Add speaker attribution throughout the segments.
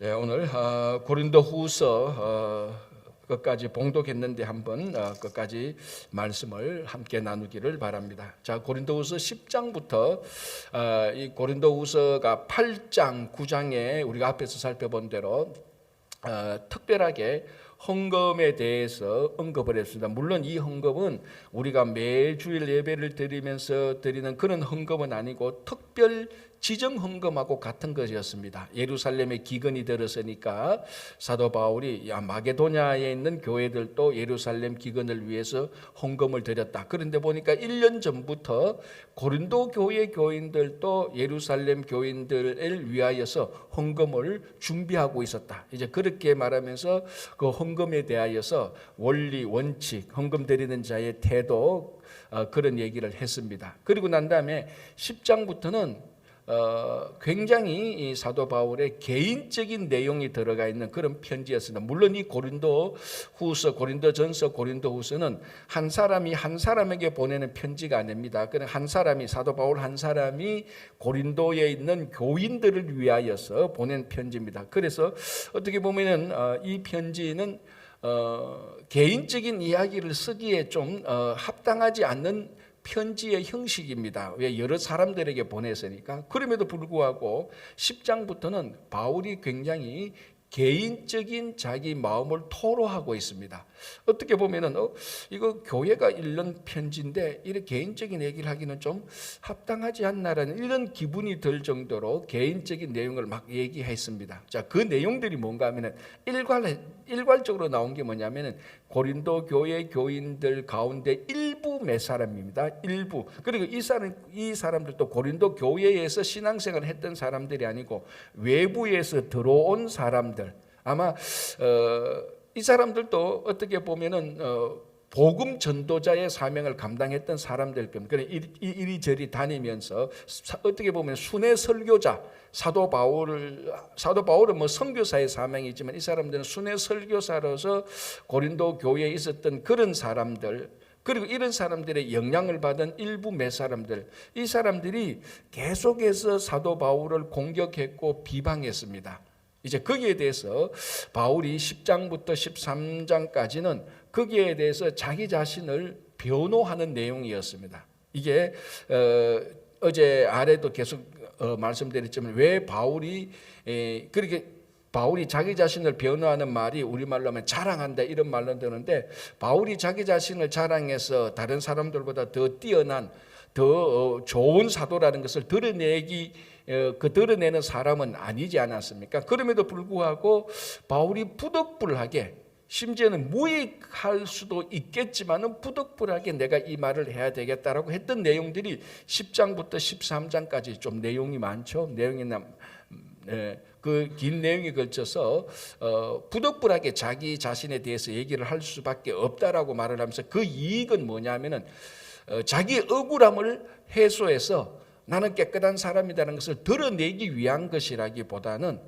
Speaker 1: 오늘 고린도후서 끝까지 봉독했는데 한번 끝까지 말씀을 함께 나누기를 바랍니다. 자, 고린도후서 10장부터 이 고린도후서가 8장, 9장에 우리가 앞에서 살펴본 대로 특별하게 헌금에 대해서 언급을 했습니다. 물론 이 헌금은 우리가 매주일 예배를 드리면서 드리는 그런 헌금은 아니고 특별 지정 헌금하고 같은 것이었습니다. 예루살렘에 기근이 들었으니까 사도 바울이 마게도냐에 있는 교회들도 예루살렘 기근을 위해서 헌금을 드렸다. 그런데 보니까 1년 전부터 고린도 교회 교인들도 예루살렘 교인들을 위하여서 헌금을 준비하고 있었다. 이제 그렇게 말하면서 그 헌금에 대하여서 원리, 원칙, 헌금 드리는 자의 태도 그런 얘기를 했습니다. 그리고 난 다음에 10장부터는 굉장히 이 사도 바울의 개인적인 내용이 들어가 있는 그런 편지였습니다. 물론 이 고린도후서, 고린도전서, 고린도후서는 한 사람이 한 사람에게 보내는 편지가 아닙니다. 그냥 한 사람이, 사도 바울 한 사람이 고린도에 있는 교인들을 위하여서 보낸 편지입니다. 그래서 어떻게 보면은 이 편지는 개인적인 이야기를 쓰기에 좀 합당하지 않는 편지의 형식입니다. 왜? 여러 사람들에게 보냈으니까. 그럼에도 불구하고 10장부터는 바울이 굉장히 개인적인 자기 마음을 토로하고 있습니다. 어떻게 보면은 이거 교회가 읽는 편지인데 이런 개인적인 얘기를 하기는 좀 합당하지 않나라는 이런 기분이 들 정도로 개인적인 내용을 막 얘기했습니다. 자, 그 내용들이 뭔가 하면은 일괄적으로 나온 게 뭐냐면은 고린도 교회 교인들 가운데 일부 몇 사람입니다. 일부. 그리고 이 사람들도 고린도 교회에서 신앙생활을 했던 사람들이 아니고 외부에서 들어온 사람들. 아마 이 사람들도 어떻게 보면은 복음 전도자의 사명을 감당했던 사람들 겁니다. 이리저리 다니면서 어떻게 보면 순회 설교자, 사도 바울은 뭐 선교사의 사명이지만 이 사람들은 순회 설교사로서 고린도 교회에 있었던 그런 사람들, 그리고 이런 사람들의 영향을 받은 일부 몇 사람들, 이 사람들이 계속해서 사도 바울을 공격했고 비방했습니다. 이제 거기에 대해서 바울이 10장부터 13장까지는 거기에 대해서 자기 자신을 변호하는 내용이었습니다. 이게 어제 아래도 계속 말씀드렸지만 왜 바울이 그렇게 바울이 자기 자신을 변호하는 말이 우리말로 하면 자랑한다 이런 말로 되는데, 바울이 자기 자신을 자랑해서 다른 사람들보다 더 뛰어난 더 좋은 사도라는 것을 드러내는 사람은 아니지 않았습니까? 그럼에도 불구하고 바울이 부득불하게, 심지어는 무익할 수도 있겠지만은 부득불하게 내가 이 말을 해야 되겠다라고 했던 내용들이 10장부터 13장까지 좀 내용이 많죠. 그 긴 내용에 걸쳐서 부득불하게 자기 자신에 대해서 얘기를 할 수밖에 없다라고 말을 하면서 그 이익은 뭐냐면은 자기의 억울함을 해소해서 나는 깨끗한 사람이라는 것을 드러내기 위한 것이라기보다는,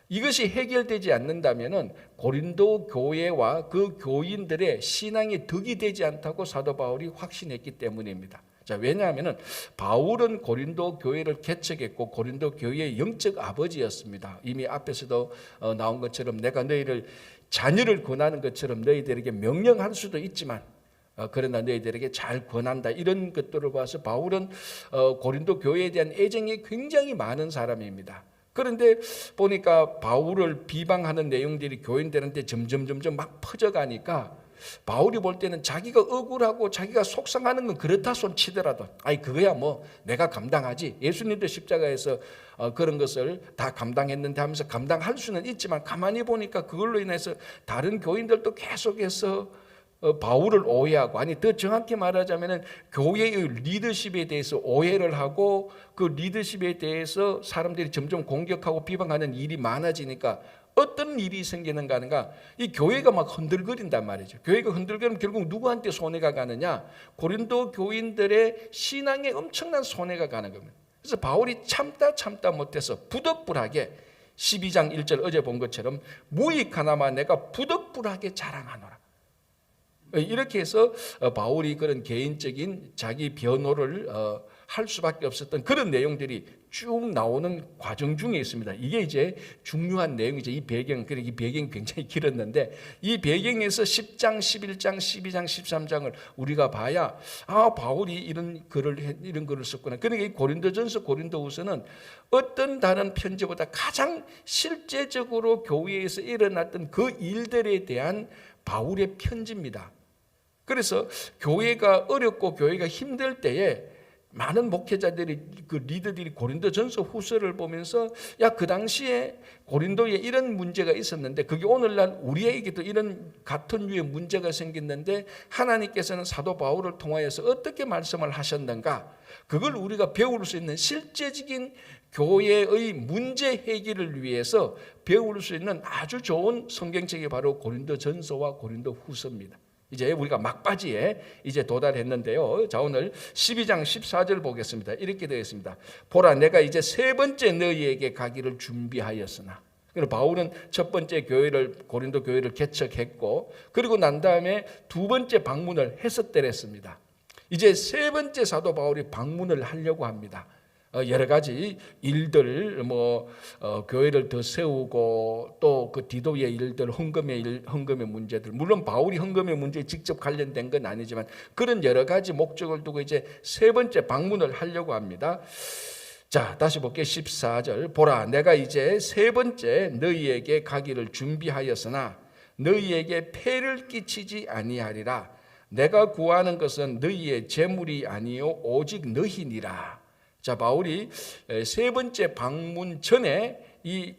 Speaker 1: 이것이 해결되지 않는다면은 고린도 교회와 그 교인들의 신앙이 득이 되지 않다고 사도 바울이 확신했기 때문입니다. 자, 왜냐하면은 바울은 고린도 교회를 개척했고 고린도 교회의 영적 아버지였습니다. 이미 앞에서도 나온 것처럼 내가 너희를 자녀를 권하는 것처럼 너희들에게 명령할 수도 있지만 그러나 너희들에게 잘 권한다, 이런 것들을 봐서 바울은 고린도 교회에 대한 애정이 굉장히 많은 사람입니다. 그런데 보니까 바울을 비방하는 내용들이 교인들한테 점점 막 퍼져가니까 바울이 볼 때는 자기가 억울하고 자기가 속상하는 건 그렇다 손 치더라도 그거야 뭐 내가 감당하지, 예수님도 십자가에서 그런 것을 다 감당했는데 하면서 감당할 수는 있지만, 가만히 보니까 그걸로 인해서 다른 교인들도 계속해서 바울을 오해하고, 아니 더 정확히 말하자면 교회의 리더십에 대해서 오해를 하고 그 리더십에 대해서 사람들이 점점 공격하고 비방하는 일이 많아지니까 어떤 일이 생기는가 하는가, 이 교회가 막 흔들거린단 말이죠. 교회가 흔들거리면 결국 누구한테 손해가 가느냐, 고린도 교인들의 신앙에 엄청난 손해가 가는 겁니다. 그래서 바울이 참다 못해서 부득불하게 12장 1절 어제 본 것처럼 무익하나마 내가 부득불하게 자랑하노라, 이렇게 해서 바울이 그런 개인적인 자기 변호를 할 수밖에 없었던 그런 내용들이 쭉 나오는 과정 중에 있습니다. 이게 이제 중요한 내용이죠. 이 배경, 이 배경이 굉장히 길었는데 이 배경에서 10장, 11장, 12장, 13장을 우리가 봐야 바울이 이런 글을 썼구나. 그러니까 이 고린도전서, 고린도후서는 어떤 다른 편지보다 가장 실제적으로 교회에서 일어났던 그 일들에 대한 바울의 편지입니다. 그래서 교회가 어렵고 교회가 힘들 때에 많은 목회자들이 그 리더들이 고린도전서 후서를 보면서 그 당시에 고린도에 이런 문제가 있었는데 그게 오늘날 우리에게도 이런 같은 류의 문제가 생겼는데 하나님께서는 사도 바울을 통하여서 어떻게 말씀을 하셨는가, 그걸 우리가 배울 수 있는 실제적인 교회의 문제 해결을 위해서 배울 수 있는 아주 좋은 성경책이 바로 고린도전서와 고린도후서입니다. 이제 우리가 막바지에 이제 도달했는데요. 자, 오늘 12장 14절 보겠습니다. 이렇게 되어 있습니다. 보라, 내가 이제 세 번째 너희에게 가기를 준비하였으나. 그리고 바울은 첫 번째 교회를, 고린도 교회를 개척했고, 그리고 난 다음에 두 번째 방문을 했었더랬습니다. 이제 세 번째 사도 바울이 방문을 하려고 합니다. 여러 가지 일들, 교회를 더 세우고 또 그 디도의 일들, 헌금의 문제들, 물론 바울이 헌금의 문제에 직접 관련된 건 아니지만 그런 여러 가지 목적을 두고 이제 세 번째 방문을 하려고 합니다. 자, 다시 볼게요. 14절. 보라, 내가 이제 세 번째 너희에게 가기를 준비하였으나 너희에게 폐를 끼치지 아니하리라. 내가 구하는 것은 너희의 재물이 아니요 오직 너희니라. 자, 바울이 세 번째 방문 전에 이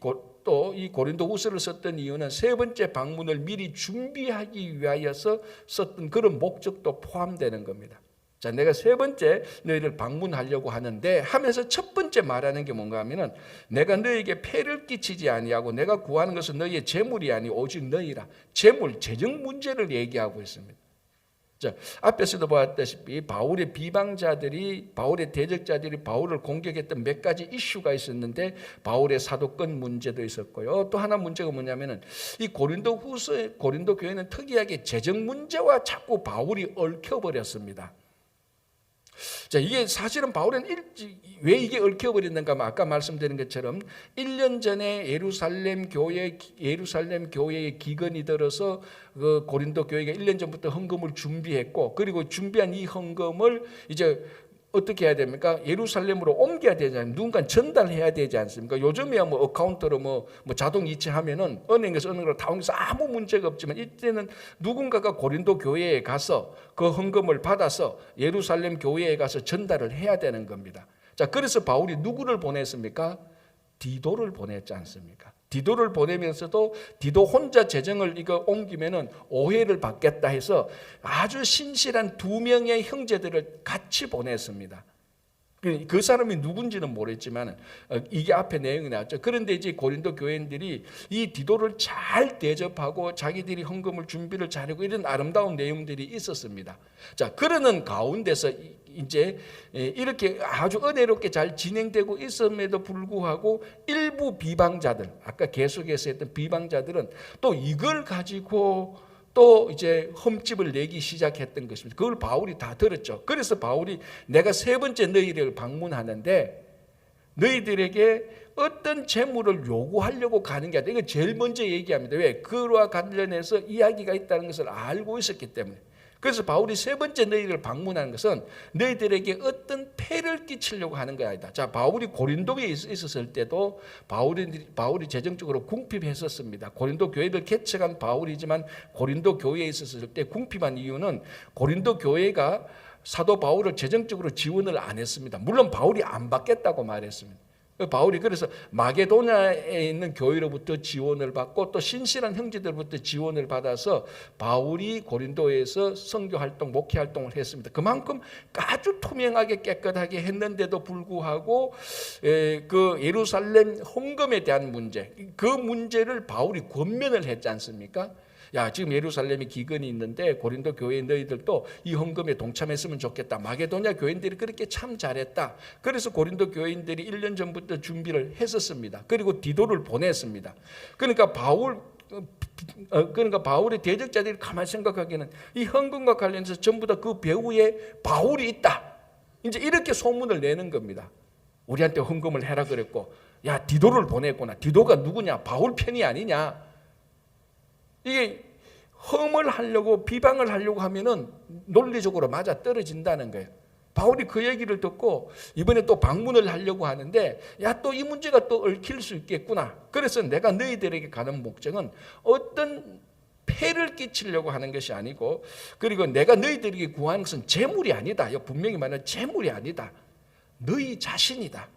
Speaker 1: 고린도후서를 썼던 이유는 세 번째 방문을 미리 준비하기 위하여서 썼던 그런 목적도 포함되는 겁니다. 자, 내가 세 번째 너희를 방문하려고 하는데 하면서 첫 번째 말하는 게 뭔가 하면은 내가 너희에게 폐를 끼치지 아니하고 내가 구하는 것은 너희의 재물이 아니 오직 너희라. 재물, 재정 문제를 얘기하고 있습니다. 자, 앞에서도 보았다시피 바울의 비방자들이, 바울의 대적자들이 바울을 공격했던 몇 가지 이슈가 있었는데 바울의 사도권 문제도 있었고요. 또 하나 문제가 뭐냐면은 이 고린도 교회는 특이하게 재정 문제와 자꾸 바울이 얽혀버렸습니다. 자, 이게 사실은 바울은 왜 이게 얽혀버렸는가 하면 아까 말씀드린 것처럼 1년 전에 예루살렘 교회의 기근이 들어서 그 고린도 교회가 1년 전부터 헌금을 준비했고, 그리고 준비한 이 헌금을 이제 어떻게 해야 됩니까? 예루살렘으로 옮겨야 되잖아요. 누군가 전달해야 되지 않습니까? 요즘에야 어카운트로 자동 이체하면은 은행에서 은행으로 다 옮겨서 아무 문제가 없지만 이때는 누군가가 고린도 교회에 가서 그 헌금을 받아서 예루살렘 교회에 가서 전달을 해야 되는 겁니다. 자, 그래서 바울이 누구를 보냈습니까? 디도를 보냈지 않습니까? 디도를 보내면서도 디도 혼자 재정을 옮기면은 오해를 받겠다 해서 아주 신실한 두 명의 형제들을 같이 보냈습니다. 그 사람이 누군지는 모르겠지만 이게 앞에 내용이 나왔죠. 그런데 이제 고린도 교인들이 이 디도를 잘 대접하고 자기들이 헌금을 준비를 잘하고 이런 아름다운 내용들이 있었습니다. 자, 그러는 가운데서 이제 이렇게 아주 은혜롭게 잘 진행되고 있음에도 불구하고 일부 비방자들, 아까 계속해서 했던 비방자들은 또 이걸 가지고 또 이제 흠집을 내기 시작했던 것입니다. 그걸 바울이 다 들었죠. 그래서 바울이 내가 세 번째 너희를 방문하는데 너희들에게 어떤 재물을 요구하려고 가는 게 아니라 이거 제일 먼저 얘기합니다. 왜? 그와 관련해서 이야기가 있다는 것을 알고 있었기 때문에. 그래서 바울이 세 번째 너희를 방문하는 것은 너희들에게 어떤 폐를 끼치려고 하는 게 아니다. 자, 바울이 고린도에 있었을 때도 바울이 재정적으로 궁핍했었습니다. 고린도 교회를 개척한 바울이지만 고린도 교회에 있었을 때 궁핍한 이유는 고린도 교회가 사도 바울을 재정적으로 지원을 안 했습니다. 물론 바울이 안 받겠다고 말했습니다. 바울이 그래서 마게도냐에 있는 교회로부터 지원을 받고 또 신실한 형제들부터 지원을 받아서 바울이 고린도에서 선교 활동, 목회 활동을 했습니다. 그만큼 아주 투명하게 깨끗하게 했는데도 불구하고 그 예루살렘 헌금에 대한 문제, 그 문제를 바울이 권면을 했지 않습니까? 야, 지금 예루살렘에 기근이 있는데 고린도 교회 너희들도 이 헌금에 동참했으면 좋겠다. 마게도냐 교인들이 그렇게 참 잘했다. 그래서 고린도 교인들이 1년 전부터 준비를 했었습니다. 그리고 디도를 보냈습니다. 그러니까 바울의 대적자들이 가만히 생각하기에는 이 헌금과 관련해서 전부 다 그 배후에 바울이 있다. 이제 이렇게 소문을 내는 겁니다. 우리한테 헌금을 해라 그랬고, 야 디도를 보냈구나. 디도가 누구냐? 바울 편이 아니냐? 이게 험을 하려고 비방을 하려고 하면은 논리적으로 맞아 떨어진다는 거예요. 바울이 그 얘기를 듣고 이번에 또 방문을 하려고 하는데, 야 또 이 문제가 또 얽힐 수 있겠구나. 그래서 내가 너희들에게 가는 목적은 어떤 폐를 끼치려고 하는 것이 아니고, 그리고 내가 너희들에게 구하는 것은 재물이 아니다. 분명히 말하는 재물이 아니다. 너희 자신이다.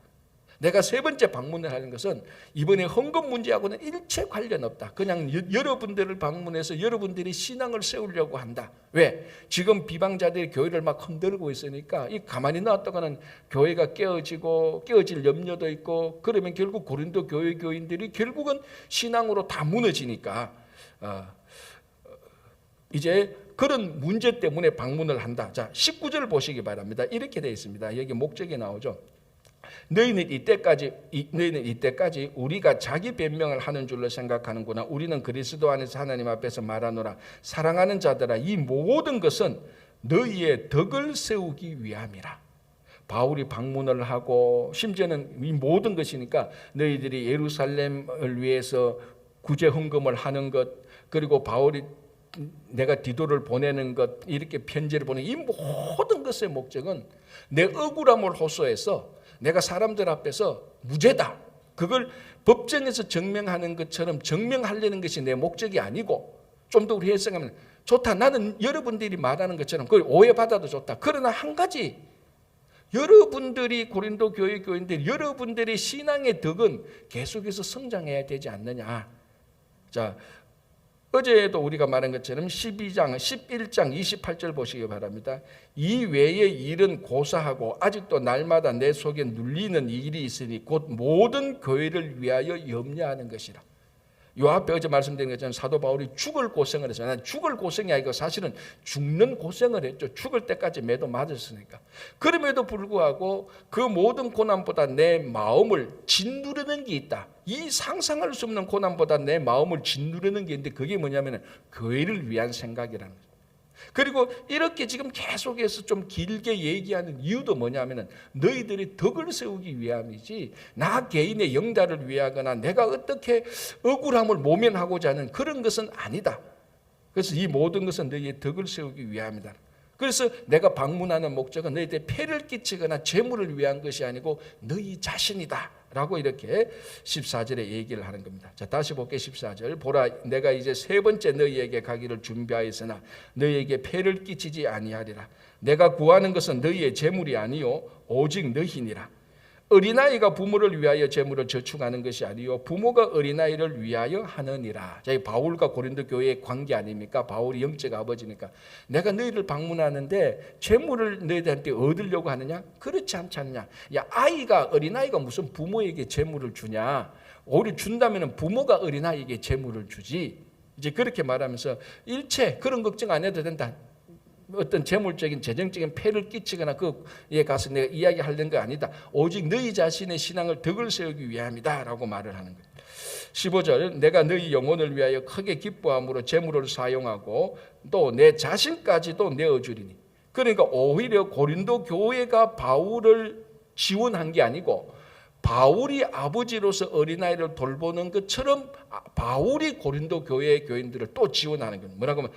Speaker 1: 내가 세 번째 방문을 하는 것은 이번에 헌금 문제하고는 일체 관련 없다. 그냥 여러분들을 방문해서 여러분들이 신앙을 세우려고 한다. 왜? 지금 비방자들이 교회를 막 흔들고 있으니까 이 가만히 놔뒀다가는 교회가 깨어질 염려도 있고, 그러면 결국 고린도 교회 교인들이 결국은 신앙으로 다 무너지니까 이제 그런 문제 때문에 방문을 한다. 자, 19절 보시기 바랍니다. 이렇게 되어 있습니다. 여기 목적이 나오죠. 너희는 이때까지 우리가 자기 변명을 하는 줄로 생각하는구나. 우리는 그리스도 안에서 하나님 앞에서 말하노라. 사랑하는 자들아, 이 모든 것은 너희의 덕을 세우기 위함이라. 바울이 방문을 하고, 심지어는 이 모든 것이니까 너희들이 예루살렘을 위해서 구제 헌금을 하는 것, 그리고 바울이 내가 디도를 보내는 것, 이렇게 편지를 보내는 이 모든 것의 목적은 내 억울함을 호소해서 내가 사람들 앞에서 무죄다, 그걸 법정에서 증명하는 것처럼 증명하려는 것이 내 목적이 아니고, 좀 더 우리 해석하면 좋다, 나는 여러분들이 말하는 것처럼 그걸 오해받아도 좋다. 그러나 한 가지, 여러분들이 고린도 교회 교인들, 여러분들의 신앙의 덕은 계속해서 성장해야 되지 않느냐. 자, 어제도 우리가 말한 것처럼 11장 28절 보시기 바랍니다. 이 외의 일은 고사하고 아직도 날마다 내 속에 눌리는 일이 있으니 곧 모든 교회를 위하여 염려하는 것이라. 요 앞에 어제 말씀드린 것처럼 사도 바울이 죽을 고생을 했어요. 난 죽을 고생이 아니고 사실은 죽는 고생을 했죠. 죽을 때까지 매도 맞았으니까. 그럼에도 불구하고 그 모든 고난보다 내 마음을 짓누르는 게 있다. 이 상상할 수 없는 고난보다 내 마음을 짓누르는 게 있는데, 그게 뭐냐면 교회를 위한 생각이라는 거죠. 그리고 이렇게 지금 계속해서 좀 길게 얘기하는 이유도 뭐냐면 너희들이 덕을 세우기 위함이지, 나 개인의 영달을 위하거나 내가 어떻게 억울함을 모면하고자 하는 그런 것은 아니다. 그래서 이 모든 것은 너희의 덕을 세우기 위함이다. 그래서 내가 방문하는 목적은 너희들의 폐를 끼치거나 재물을 위한 것이 아니고 너희 자신이다 라고 이렇게 14절에 얘기를 하는 겁니다. 자, 다시 볼게요. 14절. 보라, 내가 이제 세 번째 너희에게 가기를 준비하였으나 너희에게 폐를 끼치지 아니하리라. 내가 구하는 것은 너희의 재물이 아니요 오직 너희니라. 어린아이가 부모를 위하여 재물을 저축하는 것이 아니요 부모가 어린아이를 위하여 하느니라. 자, 바울과 고린도 교회의 관계 아닙니까? 바울이 영적 아버지니까 내가 너희를 방문하는데 재물을 너희들한테 얻으려고 하느냐? 그렇지 않지 않냐? 야, 어린아이가 무슨 부모에게 재물을 주냐? 오히려 준다면 부모가 어린아이에게 재물을 주지. 이제 그렇게 말하면서 일체 그런 걱정 안 해도 된다. 어떤 재물적인 재정적인 폐를 끼치거나 그에 가서 내가 이야기하려는 거 아니다. 오직 너희 자신의 신앙을 덕을 세우기 위함이다 라고 말을 하는 거예요. 15절. 내가 너희 영혼을 위하여 크게 기뻐함으로 재물을 사용하고 또 내 자신까지도 내어주리니. 그러니까 오히려 고린도 교회가 바울을 지원한 게 아니고 바울이 아버지로서 어린아이를 돌보는 것처럼 바울이 고린도 교회의 교인들을 또 지원하는 거예요. 뭐라고 하면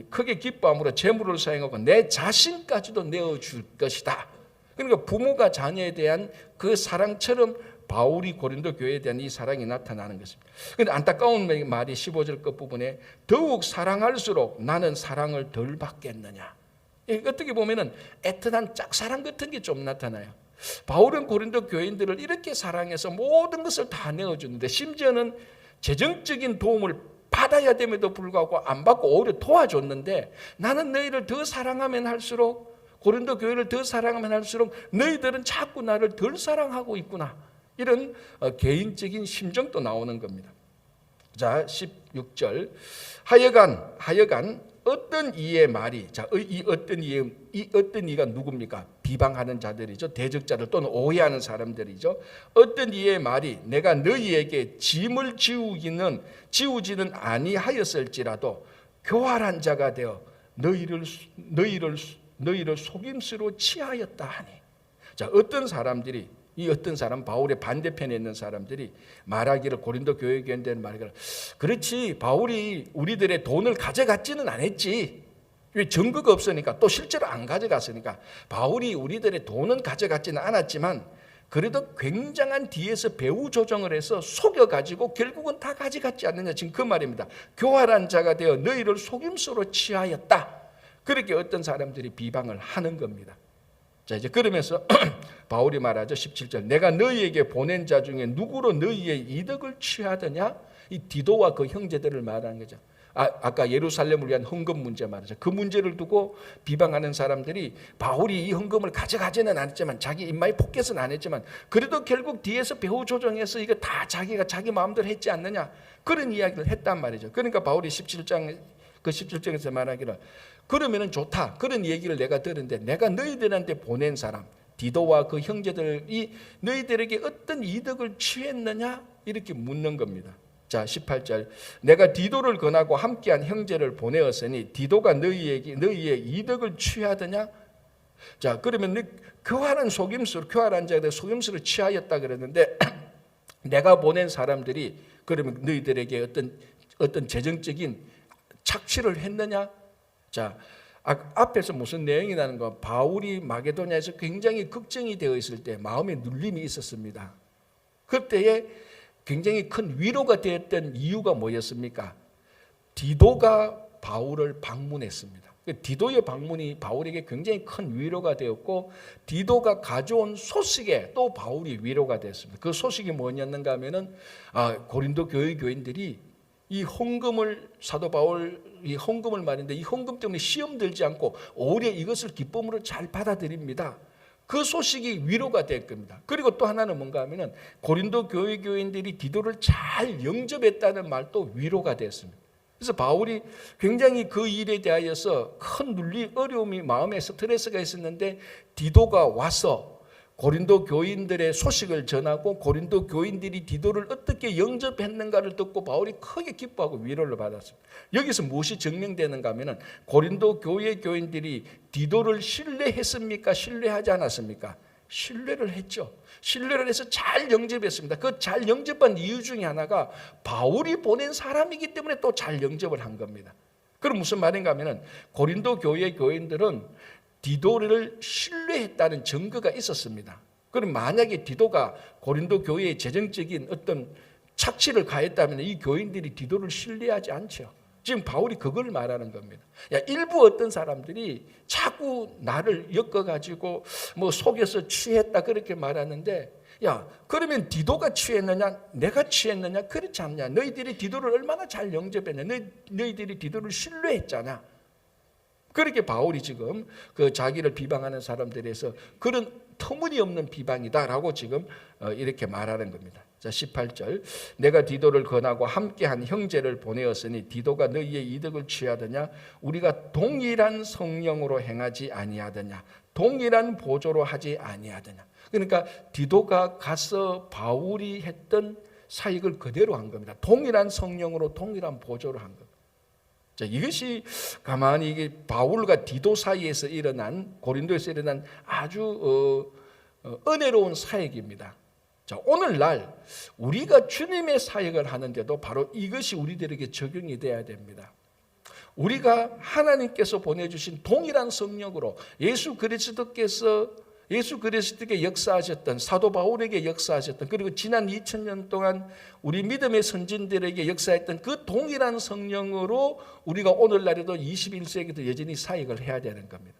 Speaker 1: 크게 기뻐함으로 재물을 사용하고 내 자신까지도 내어줄 것이다. 그러니까 부모가 자녀에 대한 그 사랑처럼 바울이 고린도 교회에 대한 이 사랑이 나타나는 것입니다. 그런데 안타까운 말이 15절 끝부분에 더욱 사랑할수록 나는 사랑을 덜 받겠느냐. 어떻게 보면 애틋한 짝사랑 같은 게 좀 나타나요. 바울은 고린도 교인들을 이렇게 사랑해서 모든 것을 다 내어주는데, 심지어는 재정적인 도움을 받아야 됨에도 불구하고 안 받고 오히려 도와줬는데, 나는 너희를 더 사랑하면 할수록, 고린도 교회를 더 사랑하면 할수록 너희들은 자꾸 나를 덜 사랑하고 있구나. 이런 개인적인 심정도 나오는 겁니다. 자, 16절. 하여간 어떤 이의 말이, 자, 이 어떤 이가 누굽니까? 비방하는 자들이죠. 대적자들 또는 오해하는 사람들이죠. 어떤 이의 말이 내가 너희에게 짐을 지우지는 아니하였을지라도 교활한 자가 되어 너희를 너희를 속임수로 취하였다 하니. 자, 어떤 사람들이, 이 어떤 사람, 바울의 반대편에 있는 사람들이 말하기를, 고린도 교회 교인들은 말하기를, 그렇지, 바울이 우리들의 돈을 가져갔지는 않았지. 왜? 증거가 없으니까, 또 실제로 안 가져갔으니까. 바울이 우리들의 돈은 가져갔지는 않았지만 그래도 굉장한 뒤에서 배후 조정을 해서 속여가지고 결국은 다 가져갔지 않느냐, 지금 그 말입니다. 교활한 자가 되어 너희를 속임수로 취하였다. 그렇게 어떤 사람들이 비방을 하는 겁니다. 자, 이제 그러면서 바울이 말하죠. 17절, 내가 너희에게 보낸 자 중에 누구로 너희의 이득을 취하더냐? 이 디도와 그 형제들을 말하는 거죠. 아까 예루살렘을 위한 헌금 문제 말이죠. 그 문제를 두고 비방하는 사람들이 바울이 이 헌금을 가져가지는 않았지만, 자기 입마에 포켓은 안 했지만, 그래도 결국 뒤에서 배후 조정해서 이거 다 자기가 자기 마음대로 했지 않느냐, 그런 이야기를 했단 말이죠. 그러니까 바울이 17장에서 말하기를, 그러면은 좋다, 그런 얘기를 내가 들었는데 내가 너희들한테 보낸 사람 디도와 그 형제들이 너희들에게 어떤 이득을 취했느냐, 이렇게 묻는 겁니다. 자, 18절, 내가 디도를 권하고 함께한 형제를 보내었으니 디도가 너희의 이득을 취하더냐? 자, 그러면 교활한 자들의 속임수를 취하였다 그랬는데 내가 보낸 사람들이 그러면 너희들에게 어떤 재정적인 착취를 했느냐? 자, 앞에서 무슨 내용이 나는 거, 바울이 마게도냐에서 굉장히 걱정이 되어 있을 때 마음에 눌림이 있었습니다. 그때에 굉장히 큰 위로가 되었던 이유가 뭐였습니까? 디도가 바울을 방문했습니다. 디도의 방문이 바울에게 굉장히 큰 위로가 되었고, 디도가 가져온 소식에 또 바울이 위로가 됐습니다. 그 소식이 뭐였는가 하면은, 고린도 교회 교인들이 이 헌금을, 사도 바울이 헌금을 말인데 이 헌금 때문에 시험 들지 않고 오히려 이것을 기쁨으로 잘 받아들입니다. 그 소식이 위로가 될 겁니다. 그리고 또 하나는 뭔가 하면은 고린도 교회 교인들이 디도를 잘 영접했다는 말도 위로가 됐습니다. 그래서 바울이 굉장히 그 일에 대하여서 큰 어려움이, 마음에 스트레스가 있었는데 디도가 와서 고린도 교인들의 소식을 전하고 고린도 교인들이 디도를 어떻게 영접했는가를 듣고 바울이 크게 기뻐하고 위로를 받았습니다. 여기서 무엇이 증명되는가 하면은 고린도 교회 교인들이 디도를 신뢰했습니까? 신뢰하지 않았습니까? 신뢰를 했죠. 신뢰를 해서 잘 영접했습니다. 그 잘 영접한 이유 중에 하나가 바울이 보낸 사람이기 때문에 또 잘 영접을 한 겁니다. 그럼 무슨 말인가 하면은 고린도 교회 교인들은 디도를 신뢰했다는 증거가 있었습니다. 그럼 만약에 디도가 고린도 교회에 재정적인 어떤 착취를 가했다면 이 교인들이 디도를 신뢰하지 않죠. 지금 바울이 그걸 말하는 겁니다. 일부 어떤 사람들이 자꾸 나를 엮어가지고 뭐 속여서 취했다 그렇게 말하는데, 그러면 디도가 취했느냐 내가 취했느냐, 그렇지 않냐. 너희들이 디도를 얼마나 잘 영접했냐, 너희들이 디도를 신뢰했잖아. 그렇게 바울이 지금 그 자기를 비방하는 사람들에서 그런 터무니없는 비방이다라고 지금 이렇게 말하는 겁니다. 자, 18절, 내가 디도를 권하고 함께한 형제를 보내었으니 디도가 너희의 이득을 취하더냐? 우리가 동일한 성령으로 행하지 아니하더냐? 동일한 보조로 하지 아니하더냐? 그러니까 디도가 가서 바울이 했던 사역을 그대로 한 겁니다. 동일한 성령으로 동일한 보조로 한 겁니다. 자, 이것이 가만히 이게 바울과 디도 사이에서 일어난, 고린도에서 일어난 아주 은혜로운 사역입니다. 자, 오늘날 우리가 주님의 사역을 하는데도 바로 이것이 우리들에게 적용이 돼야 됩니다. 우리가 하나님께서 보내주신 동일한 성령으로 예수 그리스도께 역사하셨던, 사도 바울에게 역사하셨던, 그리고 지난 2000년 동안 우리 믿음의 선진들에게 역사했던 그 동일한 성령으로 우리가 오늘날에도 21세기도 여전히 사역을 해야 되는 겁니다.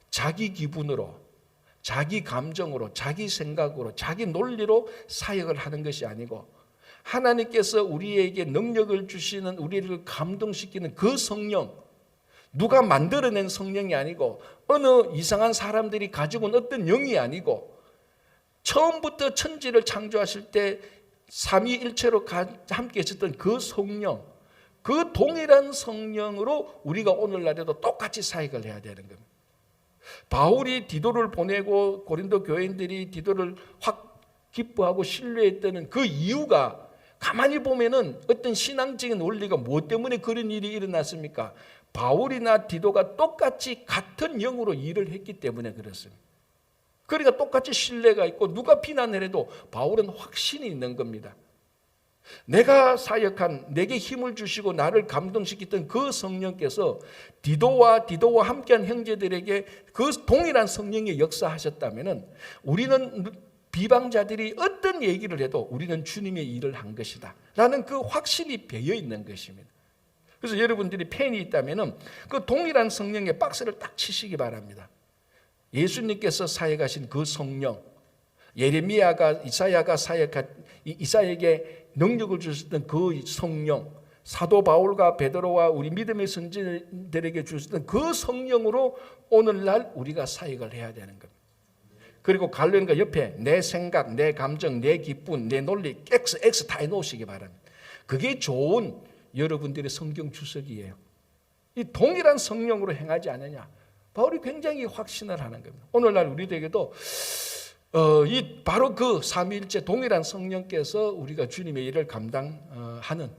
Speaker 1: 자기 기분으로, 자기 감정으로, 자기 생각으로, 자기 논리로 사역을 하는 것이 아니고 하나님께서 우리에게 능력을 주시는, 우리를 감동시키는 그 성령, 누가 만들어낸 성령이 아니고 어느 이상한 사람들이 가지고 온 어떤 영이 아니고 처음부터 천지를 창조하실 때 삼위일체로 함께 있었던 그 성령, 그 동일한 성령으로 우리가 오늘날에도 똑같이 사역을 해야 되는 겁니다. 바울이 디도를 보내고 고린도 교인들이 디도를 확 기뻐하고 신뢰했다는 그 이유가 가만히 보면은 어떤 신앙적인 원리가 무엇 때문에 그런 일이 일어났습니까? 바울이나 디도가 똑같이 같은 영으로 일을 했기 때문에 그렇습니다. 그러니까 똑같이 신뢰가 있고 누가 비난을 해도 바울은 확신이 있는 겁니다. 내가 사역한, 내게 힘을 주시고 나를 감동시켰던 그 성령께서 디도와 함께한 형제들에게 그 동일한 성령의 역사하셨다면 우리는 비방자들이 어떤 얘기를 해도 우리는 주님의 일을 한 것이다 라는 그 확신이 배어 있는 것입니다. 그래서 여러분들이 펜이 있다면 그 동일한 성령의 박스를 딱 치시기 바랍니다. 예수님께서 사역하신 그 성령, 예레미야가 이사야가 사역한 이사야에게 능력을 주셨던 그 성령, 사도 바울과 베드로와 우리 믿음의 선지자들에게 주셨던 그 성령으로 오늘날 우리가 사역을 해야 되는 겁니다. 그리고 갈렙과 옆에 내 생각, 내 감정, 내 기쁨, 내 논리 X 다 해놓으시기 바랍니다. 그게 좋은 여러분들의 성경 주석이에요. 이 동일한 성령으로 행하지 않느냐, 바울이 굉장히 확신을 하는 겁니다. 오늘날 우리에게도 바로 그 삼위일체 동일한 성령께서 우리가 주님의 일을 감당하는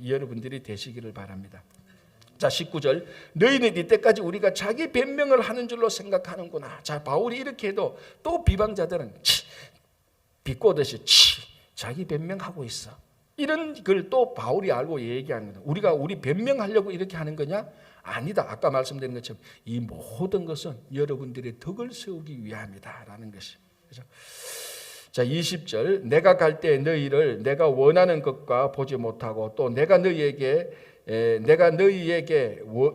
Speaker 1: 여러분들이 되시기를 바랍니다. 자, 19절. 너희는 이때까지 우리가 자기 변명을 하는 줄로 생각하는구나. 자, 바울이 이렇게 해도 또 비방자들은 비꼬듯이 자기 변명하고 있어. 이런 걸 또 바울이 알고 얘기하는 거다. 우리가 우리 변명하려고 이렇게 하는 거냐? 아니다. 아까 말씀드린 것처럼 이 모든 것은 여러분들의 덕을 세우기 위함이다라는 것이. 그렇죠? 자, 20절. 내가 갈 때 너희를 내가 원하는 것과 보지 못하고 또 내가 너희에게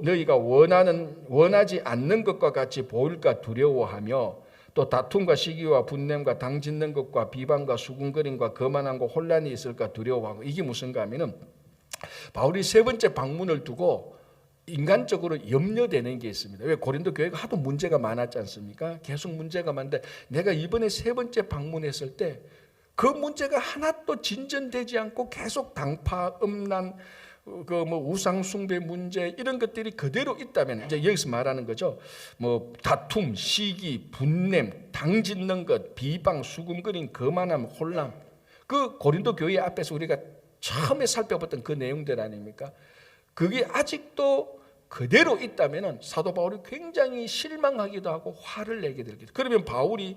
Speaker 1: 너희가 원하지 않는 것과 같이 보일까 두려워하며 또 다툼과 시기와 분냄과 당 짓는 것과 비방과 수군거림과 거만함과 혼란이 있을까 두려워하고. 이게 무슨가 하면은 바울이 세 번째 방문을 두고 인간적으로 염려되는 게 있습니다. 왜? 고린도 교회가 하도 문제가 많았지 않습니까? 계속 문제가 많은데 내가 이번에 세 번째 방문했을 때 그 문제가 하나도 진전되지 않고 계속 당파, 음란, 우상 숭배 문제 이런 것들이 그대로 있다면, 이제 여기서 말하는 거죠. 다툼, 시기, 분냄, 당 짓는 것, 비방, 수군거림, 거만함, 혼란. 그 고린도 교회 앞에서 우리가 처음에 살펴봤던 그 내용들 아닙니까? 그게 아직도 그대로 있다면 사도 바울이 굉장히 실망하기도 하고 화를 내게 되겠죠. 그러면 바울이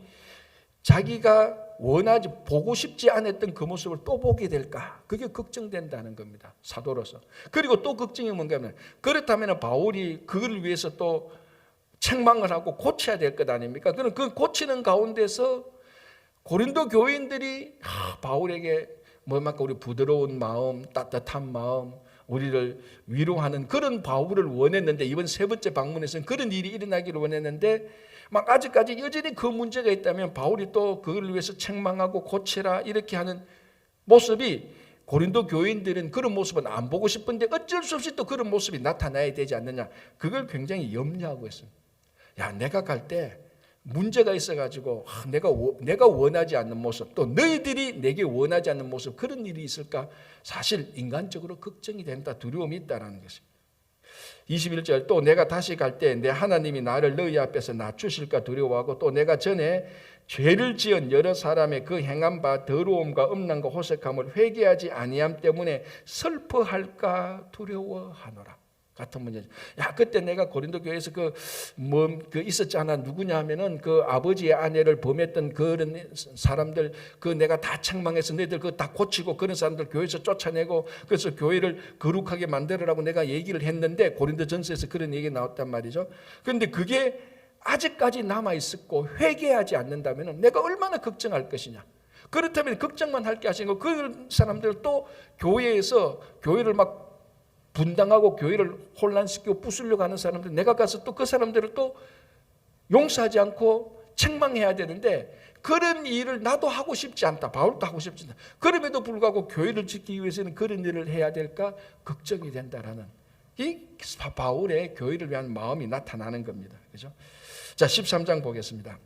Speaker 1: 자기가 원하지 보고 싶지 않았던 그 모습을 또 보게 될까? 그게 걱정된다는 겁니다. 사도로서. 그리고 또 걱정이 뭔가 하면, 그렇다면 바울이 그걸 위해서 또 책망을 하고 고쳐야 될 것 아닙니까? 그럼 그 고치는 가운데서 고린도 교인들이 바울에게 우리 부드러운 마음, 따뜻한 마음, 우리를 위로하는 그런 바울을 원했는데, 이번 세 번째 방문에서는 그런 일이 일어나기를 원했는데 아직까지 여전히 그 문제가 있다면 바울이 또 그걸 위해서 책망하고 고치라 이렇게 하는 모습이, 고린도 교인들은 그런 모습은 안 보고 싶은데 어쩔 수 없이 또 그런 모습이 나타나야 되지 않느냐, 그걸 굉장히 염려하고 있습니다. 야, 내가 갈 때 문제가 있어가지고 내가 원하지 않는 모습, 또 너희들이 내게 원하지 않는 모습, 그런 일이 있을까? 사실 인간적으로 걱정이 된다, 두려움이 있다라는 것입니다. 21절. 또 내가 다시 갈 때 내 하나님이 나를 너희 앞에서 낮추실까 두려워하고 또 내가 전에 죄를 지은 여러 사람의 그 행한 바 더러움과 음란과 호색함을 회개하지 아니함 때문에 슬퍼할까 두려워하노라. 같은 문제죠. 야, 그때 내가 고린도 교회에서 있었잖아. 누구냐 하면은 그 아버지의 아내를 범했던 그런 사람들, 내가 다 책망해서 너희들 그거 다 고치고 그런 사람들 교회에서 쫓아내고, 그래서 교회를 거룩하게 만들으라고 내가 얘기를 했는데, 고린도 전서에서 그런 얘기 나왔단 말이죠. 그런데 그게 아직까지 남아 있었고 회개하지 않는다면은 내가 얼마나 걱정할 것이냐. 그렇다면 걱정만 할 게 아니고 그 사람들 또 교회에서 교회를 막 분당하고 교회를 혼란시키고 부수려고 하는 사람들, 내가 가서 또 그 사람들을 또 용서하지 않고 책망해야 되는데, 그런 일을 나도 하고 싶지 않다. 바울도 하고 싶지 않다. 그럼에도 불구하고 교회를 지키기 위해서는 그런 일을 해야 될까 걱정이 된다라는, 이 바울의 교회를 위한 마음이 나타나는 겁니다. 그죠? 자, 13장 보겠습니다.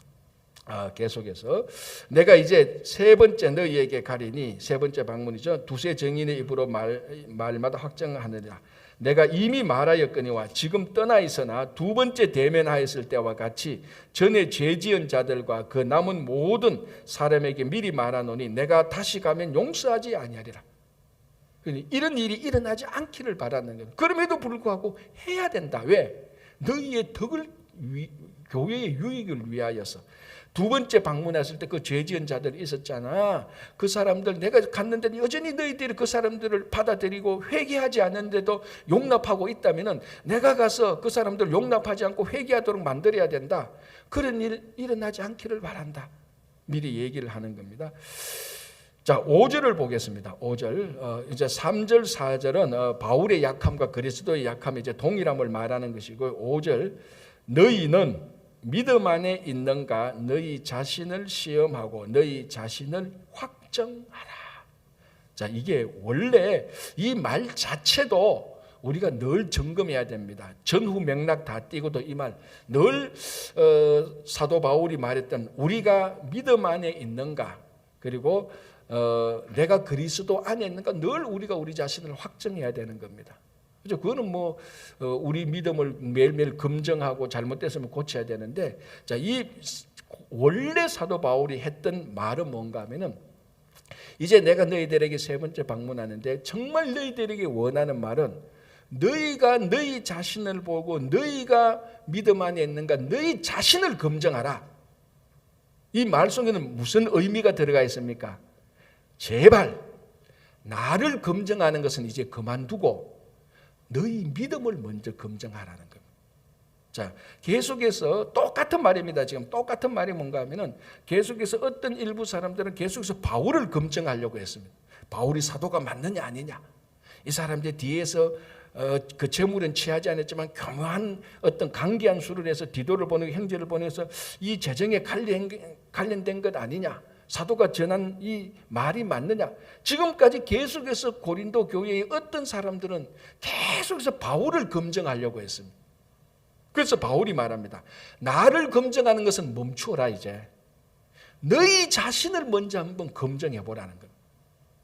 Speaker 1: 계속해서 내가 이제 세 번째 너희에게 가리니, 세 번째 방문이죠. 두세 증인의 입으로 말마다 확정하느니라. 내가 이미 말하였거니와 지금 떠나 있으나 두 번째 대면하였을 때와 같이 전에 죄 지은 자들과 그 남은 모든 사람에게 미리 말하노니 내가 다시 가면 용서하지 아니하리라. 이런 일이 일어나지 않기를 바라는 거예요. 그럼에도 불구하고 해야 된다. 왜? 너희의 덕을 교회의 유익을 위하여서. 두 번째 방문했을 때 그 죄 지은 자들이 있었잖아. 그 사람들 내가 갔는데 여전히 너희들이 그 사람들을 받아들이고 회개하지 않는데도 용납하고 있다면 내가 가서 그 사람들 용납하지 않고 회개하도록 만들어야 된다. 그런 일 일어나지 않기를 바란다. 미리 얘기를 하는 겁니다. 자, 5절을 보겠습니다. 5절. 이제 3절, 4절은 바울의 약함과 그리스도의 약함이 이제 동일함을 말하는 것이고 5절 너희는 믿음 안에 있는가 너희 자신을 시험하고 너희 자신을 확정하라. 자, 이게 원래 이 말 자체도 우리가 늘 점검해야 됩니다. 전후 맥락 다 띄고도 이 말 늘 사도 바울이 말했던 우리가 믿음 안에 있는가 그리고 내가 그리스도 안에 있는가 늘 우리가 우리 자신을 확정해야 되는 겁니다. 그죠? 그거는 뭐 우리 믿음을 매일매일 검증하고 잘못됐으면 고쳐야 되는데, 자, 이 원래 사도 바울이 했던 말은 뭔가 하면은 이제 내가 너희들에게 세 번째 방문하는데 정말 너희들에게 원하는 말은 너희가 너희 자신을 보고 너희가 믿음 안에 있는가 너희 자신을 검증하라. 이 말 속에는 무슨 의미가 들어가 있습니까? 제발 나를 검증하는 것은 이제 그만두고 너희 믿음을 먼저 검증하라는 겁니다. 자, 계속해서 똑같은 말입니다. 지금 똑같은 말이 뭔가 하면은 계속해서 어떤 일부 사람들은 계속해서 바울을 검증하려고 했습니다. 바울이 사도가 맞느냐 아니냐. 이 사람들 뒤에서 그 재물은 취하지 않았지만 교묘한 어떤 강기한 수를 해서 디도를 보내고 형제를 보내서 이 재정에 관련된 것 아니냐. 사도가 전한 이 말이 맞느냐. 지금까지 계속해서 고린도 교회의 어떤 사람들은 계속해서 바울을 검증하려고 했습니다. 그래서 바울이 말합니다. 나를 검증하는 것은 멈추어라 이제. 너희 자신을 먼저 한번 검증해 보라는 겁니다.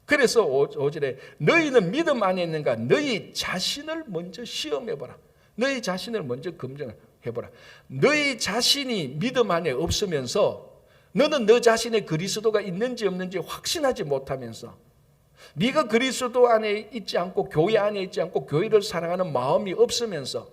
Speaker 1: 그래서 5절에 너희는 믿음 안에 있는가 너희 자신을 먼저 시험해 보라. 너희 자신을 먼저 검증해 보라. 너희 자신이 믿음 안에 없으면서 너는 너 자신의 그리스도가 있는지 없는지 확신하지 못하면서 네가 그리스도 안에 있지 않고 교회 안에 있지 않고 교회를 사랑하는 마음이 없으면서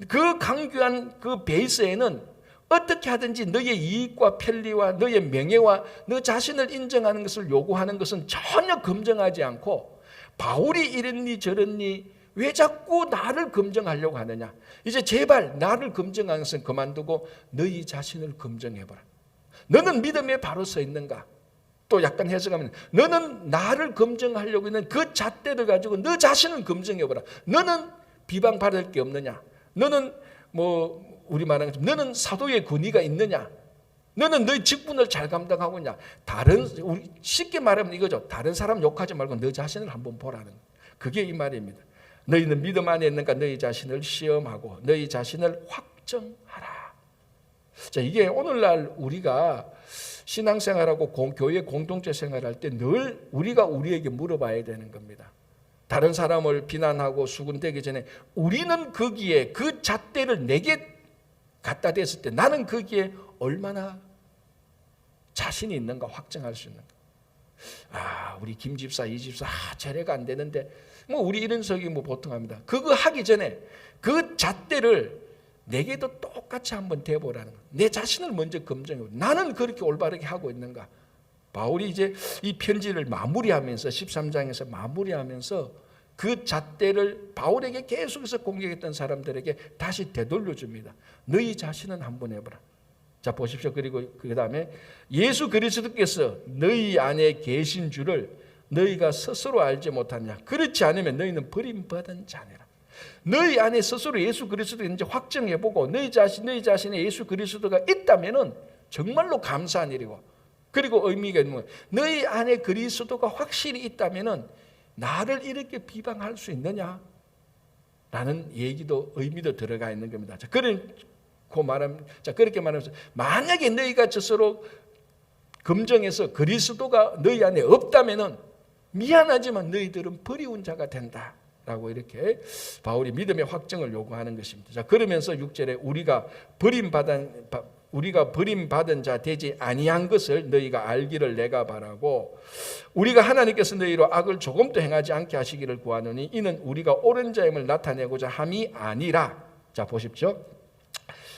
Speaker 1: 그 강규한 그 베이스에는 어떻게 하든지 너의 이익과 편리와 너의 명예와 너 자신을 인정하는 것을 요구하는 것은 전혀 검증하지 않고 바울이 이랬니 저랬니 왜 자꾸 나를 검증하려고 하느냐. 이제 제발 나를 검증하는 것은 그만두고 너희 자신을 검증해보라. 너는 믿음에 바로 서 있는가? 또 약간 해석하면 너는 나를 검증하려고 있는 그 잣대를 가지고 너 자신을 검증해보라. 너는 비방받을 게 없느냐? 너는 뭐 우리 말하는 것처럼 너는 사도의 권위가 있느냐? 너는 너의 직분을 잘 감당하고 있냐? 우리 쉽게 말하면 이거죠. 다른 사람 욕하지 말고 너 자신을 한번 보라는 그게 이 말입니다. 너희는 믿음 안에 있는가 너희 자신을 시험하고 너희 자신을 확정하라. 자, 이게 오늘날 우리가 신앙생활하고 교회 공동체 생활할 때 늘 우리가 우리에게 물어봐야 되는 겁니다. 다른 사람을 비난하고 수군대기 전에 우리는 거기에 그 잣대를 내게 갖다 댔을 때 나는 거기에 얼마나 자신이 있는가 확정할 수 있는가. 아, 우리 김 집사, 이 집사, 제례가 안 되는데 뭐 우리 이런 석이 뭐 보통 합니다. 그거 하기 전에 그 잣대를 내게도 똑같이 한번 대보라는 거예요. 내 자신을 먼저 검증해. 나는 그렇게 올바르게 하고 있는가? 바울이 이제 이 편지를 마무리하면서 13장에서 마무리하면서 그 잣대를 바울에게 계속해서 공격했던 사람들에게 다시 되돌려줍니다. 너희 자신은 한번 해보라. 자, 보십시오. 그리고 그 다음에 예수 그리스도께서 너희 안에 계신 줄을 너희가 스스로 알지 못하냐. 그렇지 않으면 너희는 버림받은 자니라. 너희 안에 스스로 예수 그리스도가 있는지 확정해보고 너희 자신의 예수 그리스도가 있다면은 정말로 감사한 일이고 그리고 의미가 있는 거예요. 너희 안에 그리스도가 확실히 있다면은 나를 이렇게 비방할 수 있느냐? 라는 얘기도 의미도 들어가 있는 겁니다. 자, 그렇게 말하면서 만약에 너희가 스스로 검증해서 그리스도가 너희 안에 없다면은 미안하지만 너희들은 버리운 자가 된다. 라고 이렇게 바울이 믿음의 확정을 요구하는 것입니다. 자, 그러면서 6절에 우리가 우리가 버림받은 자 되지 아니한 것을 너희가 알기를 내가 바라고 우리가 하나님께서 너희로 악을 조금도 행하지 않게 하시기를 구하노니 이는 우리가 옳은 자임을 나타내고자 함이 아니라. 자 보십시오.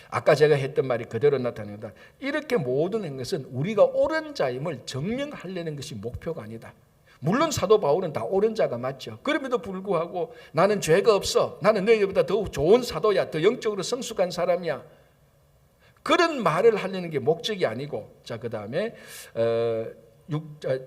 Speaker 1: 아까 제가 했던 말이 그대로 나타납니다. 이렇게 모든 것은 우리가 옳은 자임을 증명하려는 것이 목표가 아니다. 물론 사도 바울은 다 옳은 자가 맞죠. 그럼에도 불구하고 나는 죄가 없어. 나는 너희들보다 더 좋은 사도야. 더 영적으로 성숙한 사람이야. 그런 말을 하려는 게 목적이 아니고, 자, 그 다음에 6절,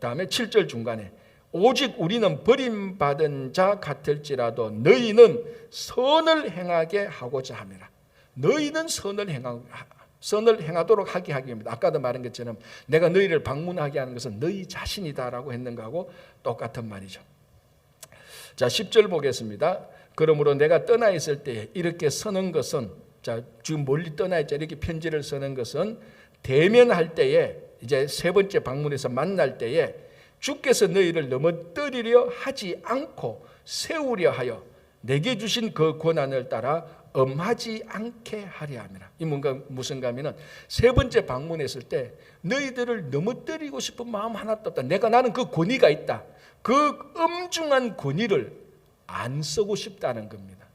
Speaker 1: 다음에 7절 중간에 오직 우리는 버림받은 자 같을지라도 너희는 선을 행하게 하고자 함이라. 너희는 선을 행하도록 하게 하기 위함이다. 아까도 말한 것처럼 내가 너희를 방문하게 하는 것은 너희 자신이다라고 했는 거하고 똑같은 말이죠. 자, 10절 보겠습니다. 그러므로 내가 떠나 있을 때 이렇게 서는 것은, 자, 지금 멀리 떠나 있자 이렇게 편지를 쓰는 것은 대면할 때에, 이제 세 번째 방문에서 만날 때에 주께서 너희를 넘어뜨리려 하지 않고 세우려 하여 내게 주신 그 권한을 따라 엄하지 않게 하려 함이라. 이 뭔가 무슨 가면은 세 번째 방문했을 때 너희들을 넘어뜨리고 싶은 마음 하나도 없다. 나는 그 권위가 있다. 그 엄중한 권위를 안 쓰고 싶다는 겁니다.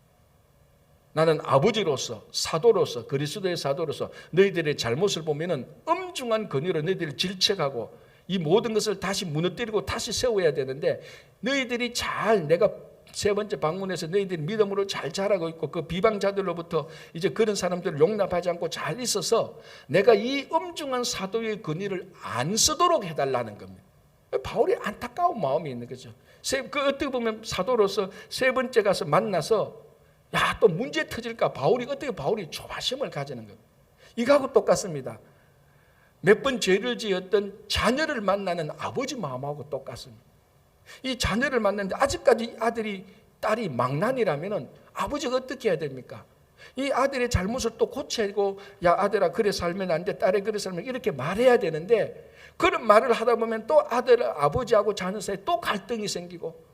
Speaker 1: 나는 아버지로서, 사도로서, 그리스도의 사도로서 너희들의 잘못을 보면은 엄중한 권위로 너희들을 질책하고 이 모든 것을 다시 무너뜨리고 다시 세워야 되는데, 너희들이 내가 세 번째 방문에서 너희들이 믿음으로 잘 자라고 있고 그 비방자들로부터 이제 그런 사람들을 용납하지 않고 잘 있어서 내가 이 엄중한 사도의 권위를 안 쓰도록 해달라는 겁니다. 바울이 안타까운 마음이 있는 거죠. 어떻게 보면 사도로서 세 번째 가서 만나서 또 문제 터질까 바울이 조바심을 가지는 겁니다. 이거하고 똑같습니다. 몇 번 죄를 지었던 자녀를 만나는 아버지 마음하고 똑같습니다. 이 자녀를 만났는데 아직까지 딸이 망난이라면 아버지가 어떻게 해야 됩니까? 이 아들의 잘못을 또 고치고, 야 아들아 그래 살면 안 돼, 딸이 그래 살면, 이렇게 말해야 되는데 그런 말을 하다 보면 또 아버지하고 자녀 사이에 또 갈등이 생기고,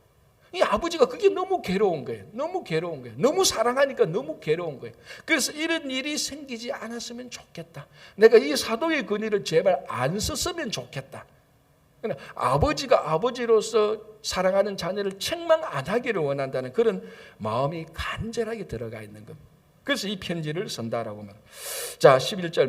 Speaker 1: 이 아버지가 그게 너무 괴로운 거예요. 너무 사랑하니까 너무 괴로운 거예요. 그래서 이런 일이 생기지 않았으면 좋겠다. 내가 이 사도의 권위를 제발 안 썼으면 좋겠다. 아버지가 아버지로서 사랑하는 자녀를 책망 안 하기를 원한다는 그런 마음이 간절하게 들어가 있는 겁니다. 그래서 이 편지를 쓴다라고 말합니다. 자, 11절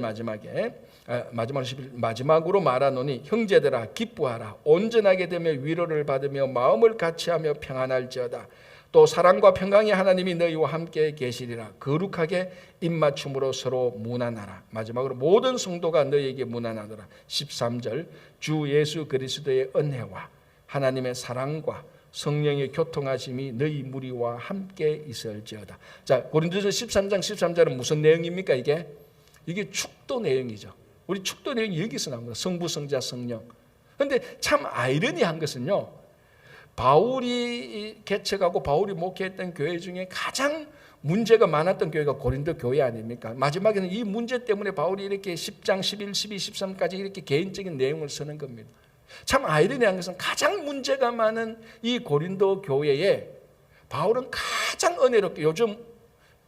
Speaker 1: 마지막으로 말하노니 형제들아 기뻐하라. 온전하게 되며 위로를 받으며 마음을 같이하며 평안할지어다. 또 사랑과 평강의 하나님이 너희와 함께 계시리라. 거룩하게 입맞춤으로 서로 문안하라. 마지막으로 모든 성도가 너희에게 문안하노라. 13절 주 예수 그리스도의 은혜와 하나님의 사랑과 성령의 교통하심이 너희 무리와 함께 있을지어다. 자, 고린도서 13장 13절은 무슨 내용입니까? 이게 축도 내용이죠. 우리 축도 내용이 여기서 나옵니다. 성부, 성자, 성령. 그런데 참 아이러니한 것은요, 바울이 개척하고 바울이 목회했던 교회 중에 가장 문제가 많았던 교회가 고린도 교회 아닙니까? 마지막에는 이 문제 때문에 바울이 이렇게 10장, 11, 12, 13까지 이렇게 개인적인 내용을 쓰는 겁니다. 참 아이러니한 것은 가장 문제가 많은 이 고린도 교회에 바울은 가장 은혜롭게, 요즘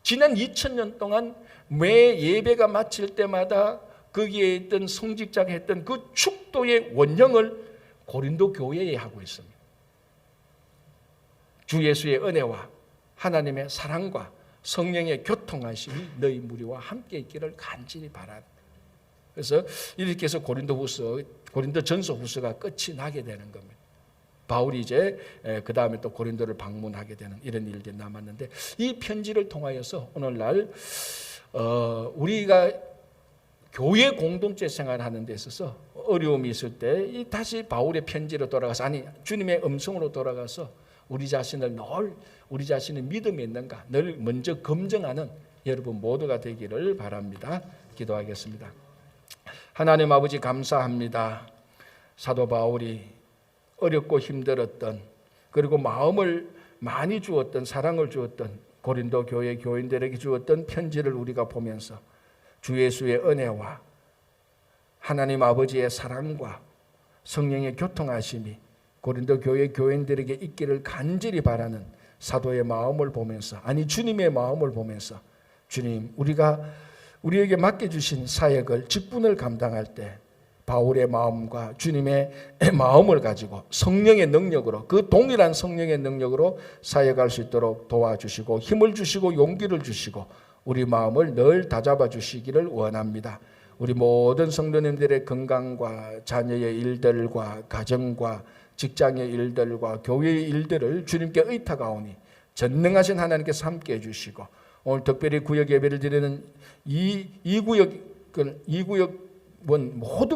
Speaker 1: 지난 2000년 동안 매 예배가 마칠 때마다 거기에 있던 성직자가 했던 그 축도의 원형을 고린도 교회에 하고 있습니다. 주 예수의 은혜와 하나님의 사랑과 성령의 교통하심이 너희 무리와 함께 있기를 간절히 바랍니다. 그래서 이렇게 해서 고린도전서 후서가 끝이 나게 되는 겁니다. 바울이 이제 그 다음에 또 고린도를 방문하게 되는 이런 일들이 남았는데, 이 편지를 통하여서 오늘날 우리가 교회 공동체 생활하는 데 있어서 어려움이 있을 때 다시 바울의 편지로 돌아가서, 주님의 음성으로 돌아가서 우리 자신을 믿음이 있는가 늘 먼저 검증하는 여러분 모두가 되기를 바랍니다. 기도하겠습니다. 하나님 아버지 감사합니다. 사도 바울이 어렵고 힘들었던, 그리고 마음을 많이 주었던, 사랑을 주었던 고린도 교회 교인들에게 주었던 편지를 우리가 보면서 주 예수의 은혜와 하나님 아버지의 사랑과 성령의 교통하심이 고린도 교회 교인들에게 있기를 간절히 바라는 사도의 마음을 보면서, 주님의 마음을 보면서 주님, 우리에게 맡겨주신 사역을 직분을 감당할 때 바울의 마음과 주님의 마음을 가지고 성령의 능력으로, 그 동일한 성령의 능력으로 사역할 수 있도록 도와주시고 힘을 주시고 용기를 주시고 우리 마음을 늘 다잡아 주시기를 원합니다. 우리 모든 성도님들의 건강과 자녀의 일들과 가정과 직장의 일들과 교회의 일들을 주님께 의탁하오니 전능하신 하나님께서 함께 해주시고, 오늘 특별히 구역 예배를 드리는 이 구역원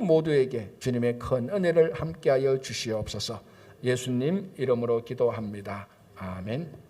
Speaker 1: 모두에게 주님의 큰 은혜를 함께하여 주시옵소서. 예수님 이름으로 기도합니다. 아멘.